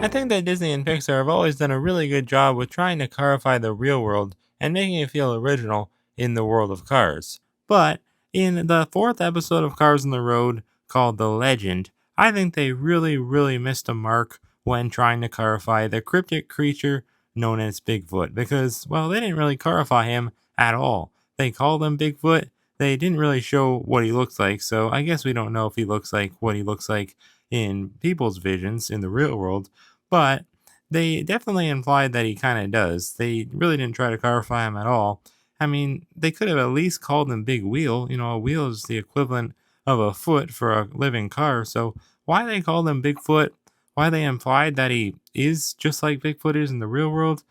I think that Disney and Pixar have always done a really good job with trying to clarify the real world and making it feel original in the world of Cars. But in the fourth episode of Cars on the Road, called The Legend, I think they really missed a mark when trying to clarify the cryptic creature known as Bigfoot because, well, they didn't really clarify him at all. They called him Bigfoot. They didn't really show what he looks like, so I guess we don't know if he looks like what he looks like in people's visions in the real world, but they definitely implied that he kind of does. They really didn't try to clarify him at all. I mean, they could have at least called him Big Wheel. You know, a wheel is the equivalent of a foot for a living car. So why they called him Bigfoot, why they implied that he is just like Bigfoot is in the real world,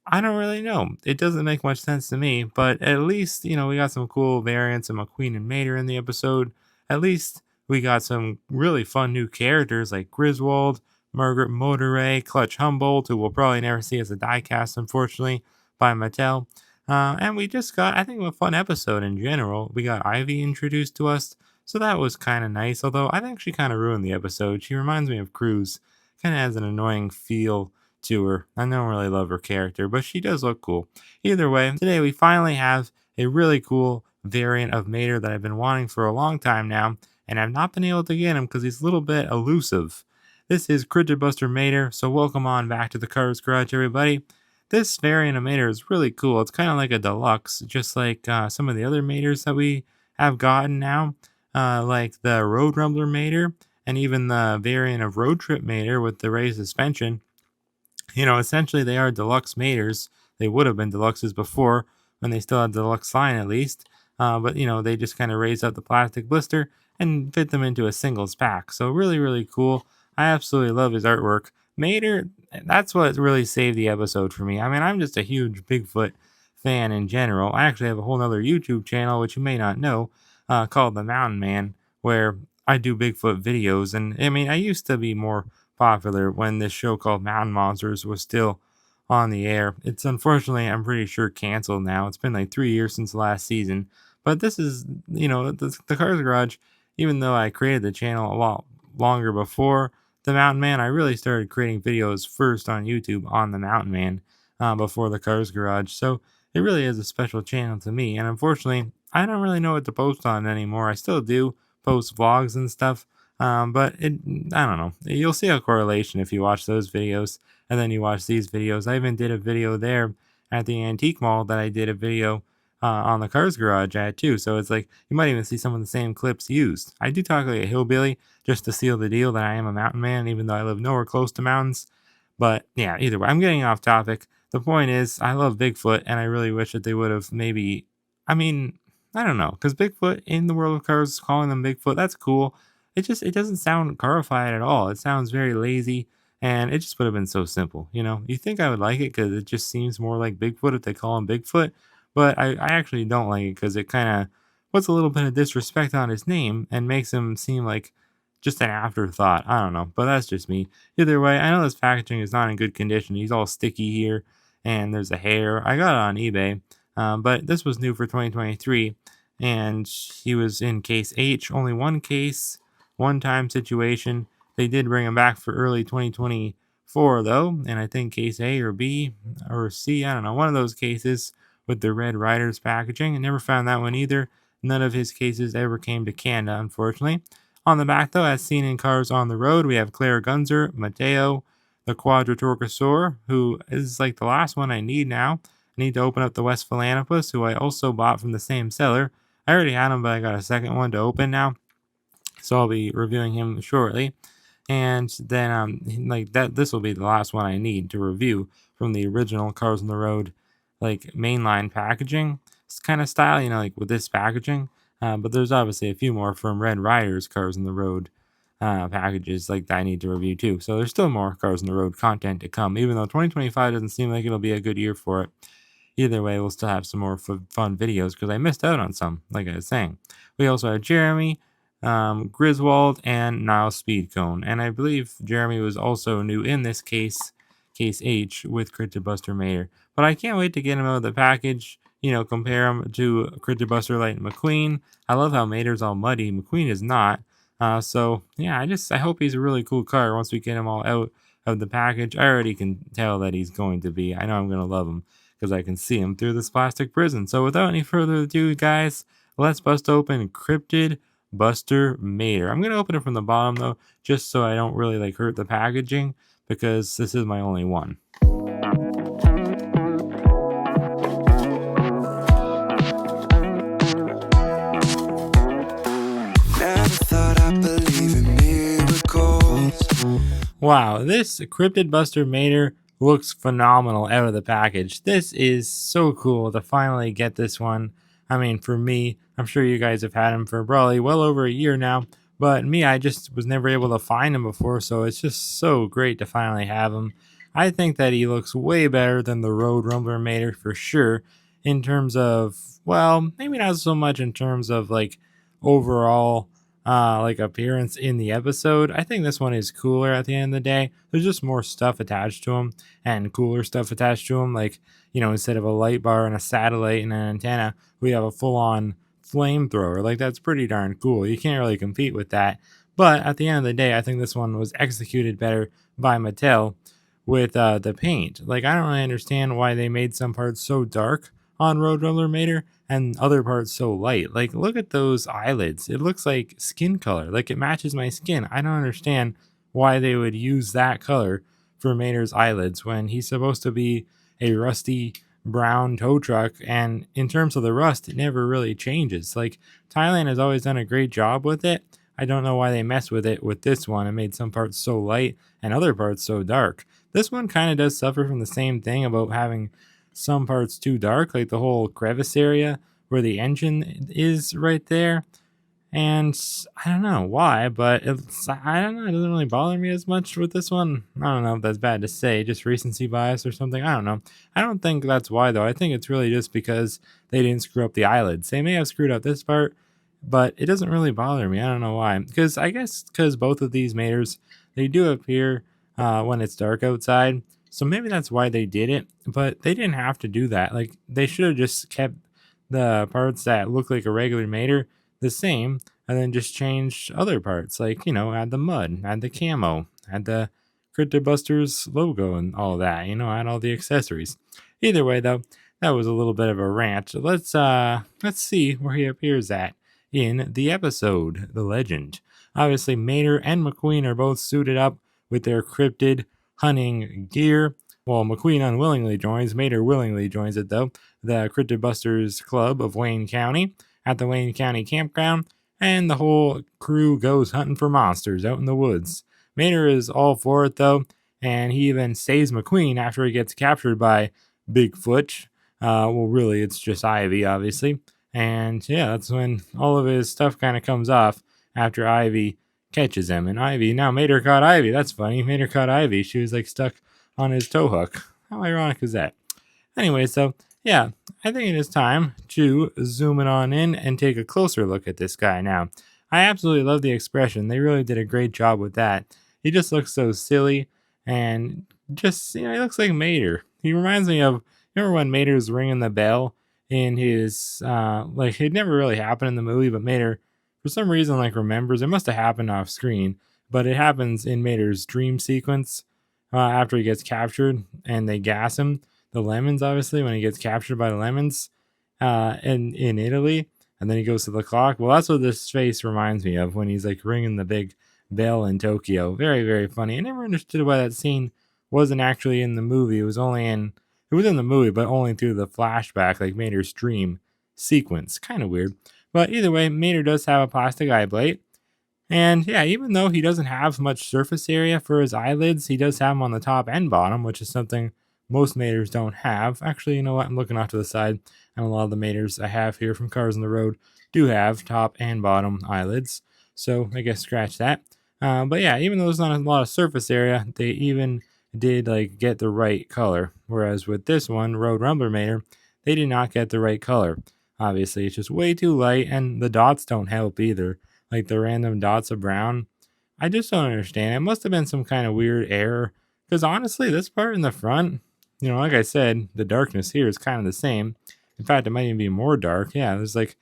I don't really know. It doesn't make much sense to me, but at least, we got some cool variants of McQueen and Mater in the episode. At least we got some really fun new characters like Griswold, Margaret Motoray, Clutch Humboldt, who we'll probably never see as a diecast, unfortunately, by Mattel. And we just got, I think, a fun episode in general. We got Ivy introduced to us, so that was kind of nice, although I think she kind of ruined the episode. She reminds me of Cruz, kind of has an annoying feel to her. I don't really love her character, but she does look cool. Either way, today we finally have a really cool variant of Mater that I've been wanting for a long time now, and I've not been able to get him because he's a little bit elusive. This is Cryptid Buster Mater, so welcome on back to the Cars Garage, everybody. This variant of Mater is really cool. It's kind of like a deluxe, just like some of the other Maters that we have gotten now, like the Road Rumbler Mater, and even the variant of Road Trip Mater with the raised suspension. Essentially they are deluxe Maters. They would have been deluxes before when they still had the deluxe line at least. But they just kind of raised up the plastic blister and fit them into a singles pack. So really cool. I absolutely love his artwork. Mater, that's what really saved the episode for me. I mean, I'm just a huge Bigfoot fan in general. I actually have a whole nother YouTube channel, which you may not know, called The Mountain Man, where I do Bigfoot videos. And I mean, I used to be more popular when this show called Mountain Monsters was still on the air. It's unfortunately, I'm pretty sure, canceled now. It's been like 3 years since the last season. But this is, the Cars Garage, even though I created the channel a lot longer before the Mountain Man, I really started creating videos first on YouTube on the Mountain Man before the Cars Garage. So it really is a special channel to me. And unfortunately, I don't really know what to post on anymore. I still do post vlogs and stuff. But I don't know. You'll see a correlation if you watch those videos and then you watch these videos. I even did a video there at the antique mall that I did a video on the Cars Garage at too. So it's like you might even see some of the same clips used. I do talk like a hillbilly just to seal the deal that I am a mountain man, even though I live nowhere close to mountains. But yeah, either way, I'm getting off topic. The point is, I love Bigfoot, and I really wish that they would have maybe. I mean, I don't know, because Bigfoot in the world of cars, calling them Bigfoot, that's cool. It doesn't sound carified at all. It sounds very lazy, and it just would have been so simple. You think I would like it because it just seems more like Bigfoot if they call him Bigfoot, but I actually don't like it because it kind of puts a little bit of disrespect on his name and makes him seem like just an afterthought. I don't know, but that's just me. Either way, I know this packaging is not in good condition. He's all sticky here, and there's a hair. I got it on eBay, but this was new for 2023, and he was in case H, only one case, one-time situation. They did bring him back for early 2024 though, and I think case A or B or C, I don't know, one of those cases with the Red Riders packaging. I never found that one either. None of his cases ever came to Canada, unfortunately. On the back though, as seen in Cars on the Road, we have Claire Gunzer, Mateo, the Quadratorchosaur, who is like the last one I need now. I need to open up the West Philanthropus, who I also bought from the same seller. I already had him, but I got a second one to open now, so I'll be reviewing him shortly. And then like that, this will be the last one I need to review from the original Cars on the Road, like mainline packaging kind of style, like with this packaging. But there's obviously a few more from Red Riders Cars on the Road packages like that I need to review too. So there's still more Cars on the Road content to come, even though 2025 doesn't seem like it'll be a good year for it. Either way, we'll still have some more fun videos because I missed out on some, like I was saying. We also have Jeremy, Griswold, and Niles Speedcone. And I believe Jeremy was also new in this case H, with Cryptid Buster Mater. But I can't wait to get him out of the package, compare him to Cryptid Buster Lightning McQueen. I love how Mater's all muddy. McQueen is not. So, yeah, I hope he's a really cool car once we get him all out of the package, I already can tell that he's going to be. I know I'm going to love him because I can see him through this plastic prison. So without any further ado, guys, let's bust open Cryptid Buster Mater. I'm going to open it from the bottom though, just so I don't really like hurt the packaging because this is my only one. Wow, this Cryptid Buster Mater looks phenomenal out of the package. This is so cool to finally get this one. I mean, for me, I'm sure you guys have had him for probably well over a year now, but me, I just was never able to find him before, so it's just so great to finally have him. I think that he looks way better than the Road Rumbler Mater for sure, in terms of, well, maybe not so much in terms of like overall like appearance in the episode. I think this one is cooler at the end of the day. There's just more stuff attached to him and cooler stuff attached to him. Like, you know, instead of a light bar and a satellite and an antenna, we have a full-on flamethrower. Like, that's pretty darn cool. You can't really compete with that. But at the end of the day, I think this one was executed better by Mattel with the paint. Like, I don't really understand why they made some parts so dark on Roadrunner Mater and other parts so light. Like, look at those eyelids. It looks like skin color. Like, it matches my skin. I don't understand why they would use that color for Mater's eyelids when he's supposed to be a rusty brown tow truck. And in terms of the rust, it never really changes. Like, Thailand has always done a great job with it. I don't know why they messed with it with this one and made some parts so light and other parts so dark. This one kind of does suffer from the same thing about having some parts too dark, like the whole crevice area where the engine is right there. And I don't know why, but I don't know, it doesn't really bother me as much with this one. I don't know if that's bad to say, just recency bias or something. I don't know. I don't think that's why though. I think it's really just because they didn't screw up the eyelids. They may have screwed up this part, but it doesn't really bother me. I don't know why. Because I guess because both of these maters, they do appear when it's dark outside. So maybe that's why they did it, but they didn't have to do that. Like, they should have just kept the parts that look like a regular mater the same, and then just changed other parts. Like, you know, add the mud, add the camo, add the Cryptid Busters logo and all that, you know, add all the accessories. Either way though, that was a little bit of a rant. Let's see where he appears at in the episode, The Legend. Obviously, Mater and McQueen are both suited up with their cryptid hunting gear. Well, McQueen unwillingly joins. Mater willingly joins it, though. The Cryptid Busters Club of Wayne County at the Wayne County Campground, and the whole crew goes hunting for monsters out in the woods. Mater is all for it, though, and he even saves McQueen after he gets captured by Bigfoot. Well, really, it's just Ivy, obviously. And yeah, that's when all of his stuff kind of comes off after Ivy catches him. And Ivy, now Mater caught Ivy. That's funny. Mater caught Ivy. She was like stuck on his tow hook. How ironic is that? Anyway, so yeah, I think it is time to zoom it on in and take a closer look at this guy now. I absolutely love the expression. They really did a great job with that. He just looks so silly and just, you know, he looks like Mater. He reminds me of, remember when Mater's ringing the bell in his, like, it never really happened in the movie, but Mater, for some reason, like, remembers. It must have happened off screen, but it happens in Mater's dream sequence after he gets captured and they gas him. The lemons, obviously, when he gets captured by the lemons in Italy, and then he goes to the clock. Well, that's what this face reminds me of when he's like ringing the big bell in Tokyo. Very, very funny. I never understood why that scene wasn't actually in the movie. It was in the movie, but only through the flashback, like Mater's dream sequence. Kind of weird. But either way, Mater does have a plastic eye plate. And yeah, even though he doesn't have much surface area for his eyelids, he does have them on the top and bottom, which is something most maters don't have. Actually, you know what? I'm looking off to the side, and a lot of the maters I have here from Cars on the Road do have top and bottom eyelids. So I guess scratch that. But yeah, even though there's not a lot of surface area, they even did like get the right color. Whereas with this one, Road Rumbler Mater, they did not get the right color. Obviously, it's just way too light, and the dots don't help either. Like the random dots of brown. I just don't understand. It must have been some kind of weird error. Because honestly, this part in the front, you know, like I said, the darkness here is kind of the same. In fact, it might even be more dark. Yeah, there's like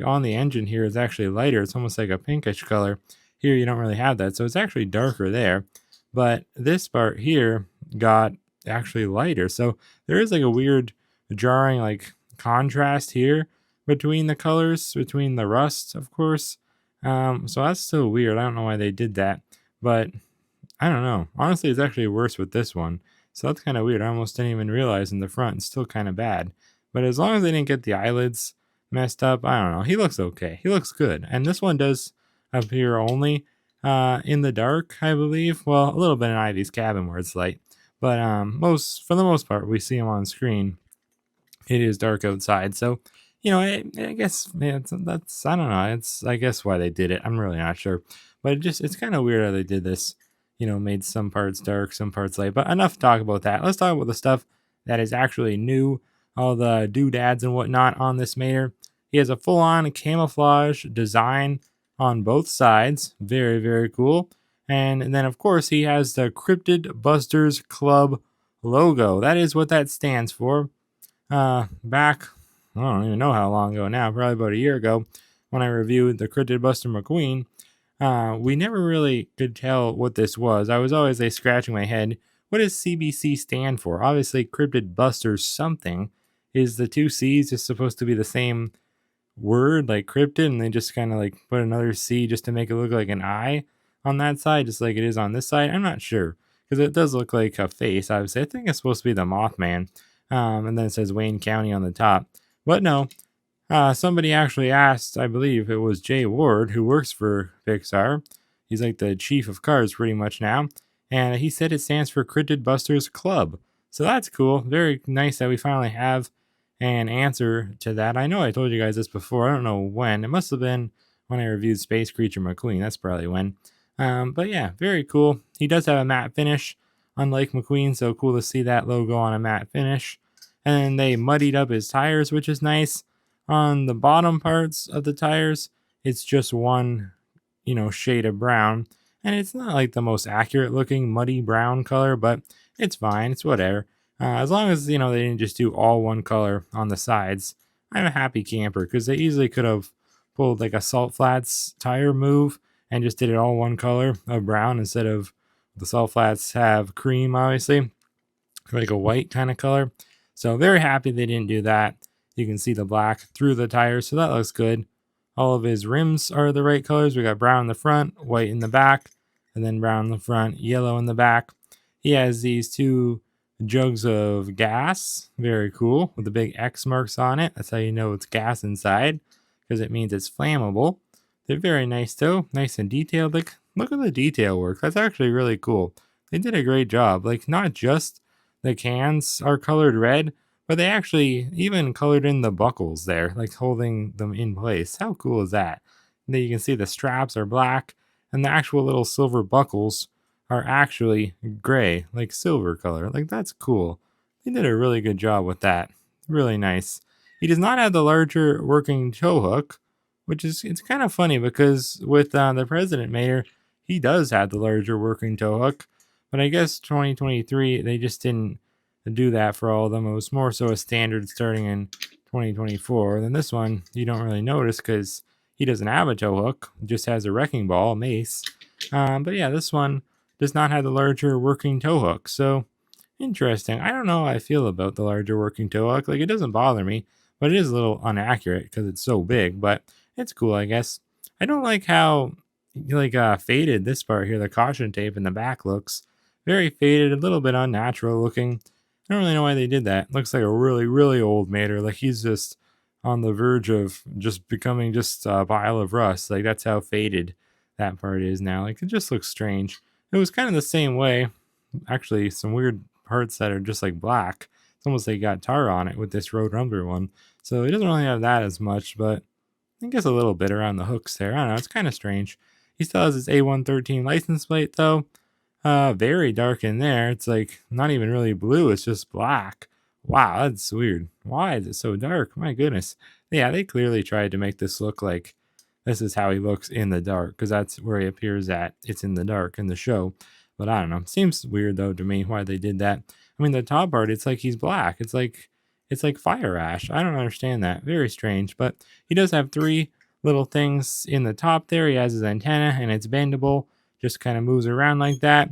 on the engine here, it's actually lighter. It's almost like a pinkish color. Here, you don't really have that. So it's actually darker there. but this part here got actually lighter. So there is like a weird jarring like contrast here between the colors, between the rust, of course. So that's still weird. I don't know why they did that, but I don't know. Honestly, it's actually worse with this one. So that's kind of weird. I almost didn't even realize in the front. It's still kind of bad. But as long as they didn't get the eyelids messed up, I don't know. He looks okay. He looks good. And this one does appear only in the dark, I believe. Well, a little bit in Ivy's cabin where it's light. But for the most part, we see him on screen. It is dark outside. So, I guess that's I don't know. It's I guess why they did it. I'm really not sure. But it's kind of weird how they did this. Made some parts dark, some parts light. But enough to talk about that. Let's talk about the stuff that is actually new. All the doodads and whatnot on this Mater. He has a full-on camouflage design on both sides. Very, very cool. And then, of course, he has the Cryptid Busters Club logo. That is what that stands for. Back, I don't even know how long ago now, probably about a year ago, when I reviewed the Cryptid Buster McQueen, we never really could tell what this was. I was always like scratching my head. What does CBC stand for? Obviously, Cryptid Buster something. Is the two C's just supposed to be the same word, like cryptid, and they just kind of like put another C just to make it look like an I on that side, just like it is on this side? I'm not sure, because it does look like a face, obviously. I think it's supposed to be the Mothman. And then it says Wayne County on the top. But no, somebody actually asked, I believe it was Jay Ward, who works for Pixar. He's like the chief of cars pretty much now. And he said it stands for Cryptid Busters Club. So that's cool. Very nice that we finally have an answer to that. I know I told you guys this before. I don't know when. It must have been when I reviewed Space Creature McQueen. That's probably when. But yeah, very cool. He does have a matte finish, unlike McQueen. So cool to see that logo on a matte finish. And they muddied up his tires, which is nice. On the bottom parts of the tires, it's just one, shade of brown. And it's not like the most accurate looking muddy brown color, but it's fine. It's whatever. As long as, they didn't just do all one color on the sides, I'm a happy camper, because they easily could have pulled like a Salt Flats tire move and just did it all one color of brown instead of the Salt Flats have cream, obviously, like a white kind of color. So very happy they didn't do that. You can see the black through the tires, so that looks good. All of his rims are the right colors. We got brown in the front, white in the back, and then brown in the front, yellow in the back. He has these two jugs of gas. Very cool, with the big X marks on it. That's how you know it's gas inside, because it means it's flammable. They're very nice though, nice and detailed. Like, look at the detail work. That's actually really cool. They did a great job. Like, not just the cans are colored red, but they actually even colored in the buckles there, like holding them in place. How cool is that? And then you can see the straps are black, and the actual little silver buckles are actually gray, like silver color. Like, that's cool. They did a really good job with that. Really nice. He does not have the larger working tow hook, which is, it's kind of funny, because with the President Mater, he does have the larger working tow hook. But I guess 2023, they just didn't do that for all of them. It was more so a standard starting in 2024. Then this one, you don't really notice, because he doesn't have a tow hook, just has a wrecking ball, a mace. But yeah, this one does not have the larger working tow hook. So interesting. I don't know how I feel about the larger working tow hook. Like, it doesn't bother me, but it is a little inaccurate because it's so big. But it's cool, I guess. I don't like how faded this part here, the caution tape in the back looks. Very faded, a little bit unnatural looking. I don't really know why they did that. Looks like a really, really old Mater. Like, he's just on the verge of just becoming just a pile of rust. Like, that's how faded that part is now. Like, it just looks strange. It was kind of the same way. Actually, some weird parts that are just like black. It's almost like got tar on it with this Road Rumble one. So it doesn't really have that as much, but I guess a little bit around the hooks there. I don't know. It's kind of strange. He still has his A113 license plate though. Very dark in there. It's like not even really blue. It's just black. Wow, that's weird. Why is it so dark? My goodness. Yeah, they clearly tried to make this look like this is how he looks in the dark, because that's where he appears at. It's in the dark in the show. But I don't know. Seems weird though to me why they did that. I mean, the top part, it's like he's black. It's like fire ash. I don't understand that. Very strange. But he does have three little things in the top there. He has his antenna, and it's bendable. Just kind of moves around like that.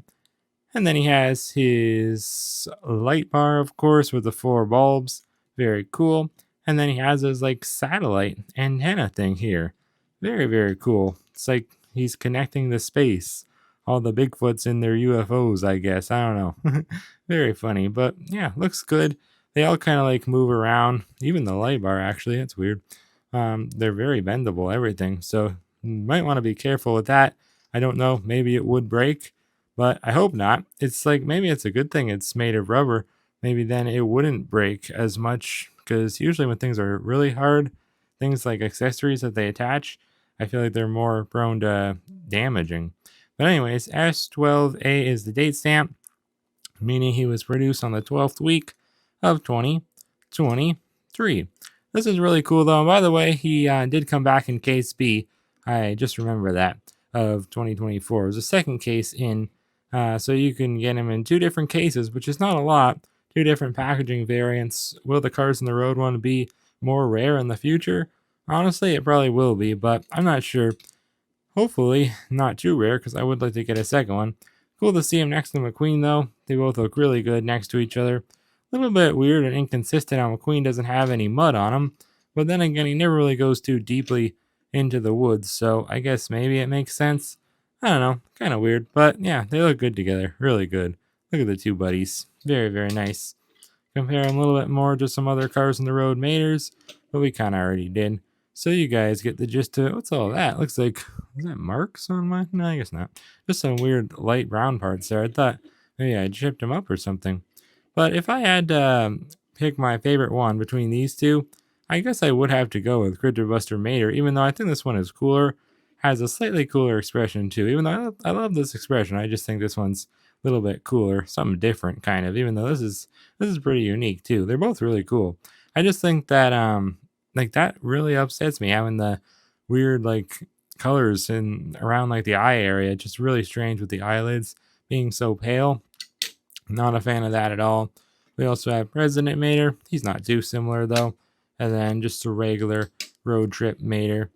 And then he has his light bar, of course, with the 4 bulbs. Very cool. And then he has his like satellite antenna thing here. Very, very cool. It's like he's connecting the space. All the Bigfoots in their UFOs, I guess. I don't know. Very funny. But yeah, looks good. They all kind of like move around. Even the light bar, actually. It's weird. They're very bendable, everything. So you might want to be careful with that. I don't know. Maybe it would break, but I hope not. It's like maybe it's a good thing it's made of rubber. Maybe then it wouldn't break as much because usually when things are really hard, things like accessories that they attach, I feel like they're more prone to damaging. But anyways, S12A is the date stamp, meaning he was produced on the 12th week of 2023. This is really cool though. And by the way, he did come back in case B. I just remember that of 2024. It was a second case in, so you can get him in 2 different cases, which is not a lot. 2 different packaging variants. Will the Cars on the Road one be more rare in the future? Honestly, it probably will be, but I'm not sure. Hopefully, not too rare, because I would like to get a second one. Cool to see him next to McQueen, though. They both look really good next to each other. A little bit weird and inconsistent how McQueen doesn't have any mud on him, but then again, he never really goes too deeply into the woods, so I guess maybe it makes sense. I don't know, kind of weird, but yeah, they look good together, really good. Look at the 2 buddies, very, very nice. Compare them a little bit more to some other Cars on the Road Maters, but we kind of already did. So you guys get the gist of it. What's all that? Looks like, is that marks on mine? No, I guess not. Just some weird light brown parts there. I thought maybe I chipped them up or something. But if I had to pick my favorite one between these 2, I guess I would have to go with Cryptid Buster Mater, even though I think this one is cooler. Has a slightly cooler expression too. Even though I love this expression, I just think this one's a little bit cooler, something different kind of, even though this is pretty unique too. They're both really cool. I just think that like that really upsets me, having the weird like colors in around like the eye area. Just really strange with the eyelids being so pale. Not a fan of that at all. We also have President Mater. He's not too similar though. And then just a regular road trip Mater.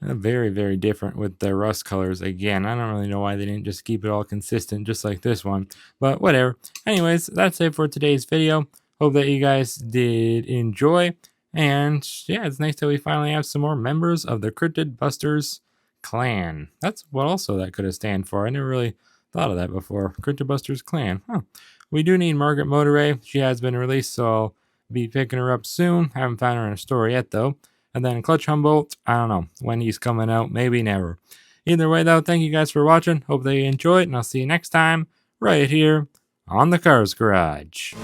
Very, very different with the rust colors again. I don't really know why they didn't just keep it all consistent just like this one, but whatever. Anyways, that's it for today's video. Hope that you guys did enjoy. And yeah, it's nice that we finally have some more members of the Cryptid Busters clan. That's what also that could have stand for. I never really thought of that before. Cryptid Busters clan. Huh. We do need Margaret Motorway. She has been released, so I'll be picking her up soon. Haven't found her in a store yet though. And then Clutch Humboldt, I don't know when he's coming out, maybe never. Either way though, thank you guys for watching. Hope that you enjoyed, and I'll see you next time right here on the Cars Garage.